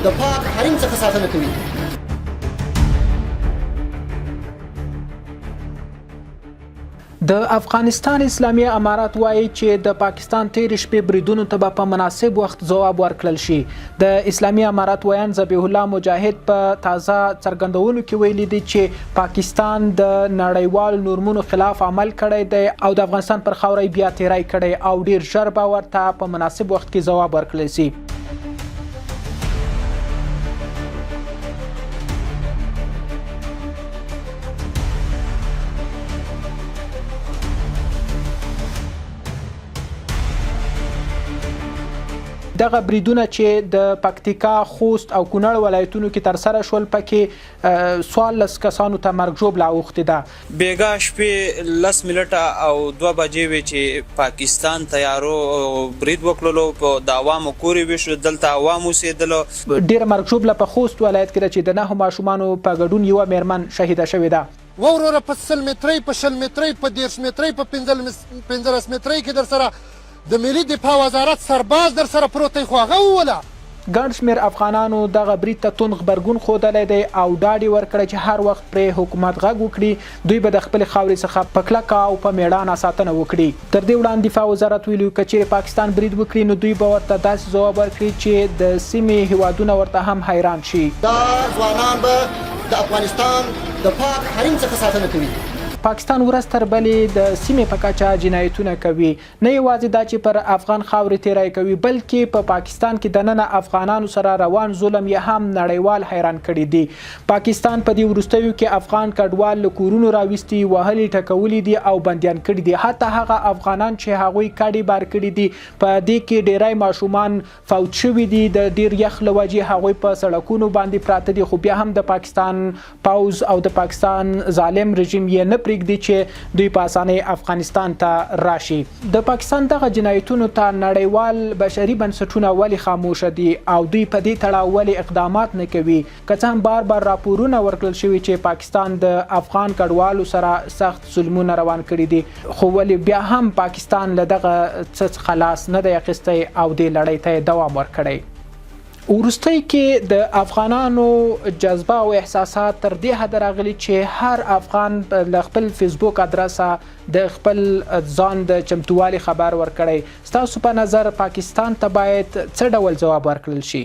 د پاک حریم څخه ساتنه کوي. د افغانستان اسلامي امارات وایي چې د پاکستان تیر شپې بریدونو ته په مناسب وخت ځواب ورکړل شي. د اسلامي امارات ویان ذبیح الله مجاهد په تازه څرګندونو کې ویلي دي چې پاکستان د نړیوال نورمونو خلاف عمل کړی دی او د افغانستان پر خاوره بیا تیری کړی او ډیر ژر به ورته په مناسب وخت کې ځواب ورکړل شي. دغه بریدونه چې د پکتیکا، خوست او کونړ ولایتونو کې ترسره شول پکې 14 کسانو ته مرګ ژوبله اوښتې ده. بیګا شپې 10 منټه او 2 بجې وې چې پاکستان تیارو برید وکړلو په د عوامو کورې ویشو دلته عوام اوسېدلو. ډېره مرګ ژوبله په خوست ولایت کې ده چې د 9 ماشومانو په ګډون یوه میرمن شهیده شوې ده. وروره په 100 مترۍ، په 20 مترۍ، په 10 مترۍ، په 15 مترۍ کې در سره د ملي دفاع وزارت سرباز در سره پروت دی، خو هغه ووله. ګڼ شمېر افغانانو دغه برید ته توند غبرګون ښودلی دی او ډاډ یې ورکړی چې هر وخت پرې حکومت غږ وکړي دوی به د خپلې خاورې څخه په کلکه او په میړانه ساتنه وکړي. تر دې وړاندې دفاع وزارت ویلي که چیرې پاکستان برید وکړي نو دوی به ورته داسې ځواب ورکړي چې د سیمې هیوادونه ورته هم حیران شي. دا ځوانان به د افغانستان د پاک حریم څخه ساتنه کوي. پاکستان ورځ تر بلې د سیمې په کچه جنایتونه کوي، نه یوازې دا چې پر افغان خاورې تیری کوي بلکې په پاکستان کې دننه افغانانو سره روان ظلم یې هم نړیوال حیران کړي دي. پاکستان په دې وروستیو کې افغان کډوال له کورونو راویستي، وهلي ټکولي دي او بندیان کړي دي. حتی هغه افغانان چې هغوی کډې بار کړي دي په دې کې ډیری ماشومان فوت شوي دي. د ډیر یخ له وجې هغوی په سړکونو باندې پراته دي، خو بیا هم د پاکستان پوځ او د پاکستان ظالم رژیم یې نه پرېږدي چې دوی په اسانۍ افغانستان ته راشي. د پاکستان دغه جنایتونو ته نړیوال بشري بنسټونه ولې خاموشه دي او دوی په دې تړاو ولې اقدامات نه کوي؟ که څه هم بار بار راپورونه ورکړل شوي چې پاکستان د افغان کډوالو سره سخت ظلمونه روان کړي دي، خو ولې بیا هم پاکستان له دغه څه خلاص نه دی اخیستی او دې لړۍ ته دوام ورکړی؟ وروستۍ کې د افغانانو جذبه او احساسات تر دې حده راغلي چې هر افغان له خپل فیسبوک ادرسه د خپل ځان د چمتووالي خبر ورکړی. ستاسو په نظر پاکستان ته باید څه ډول ځواب ورکړل شي؟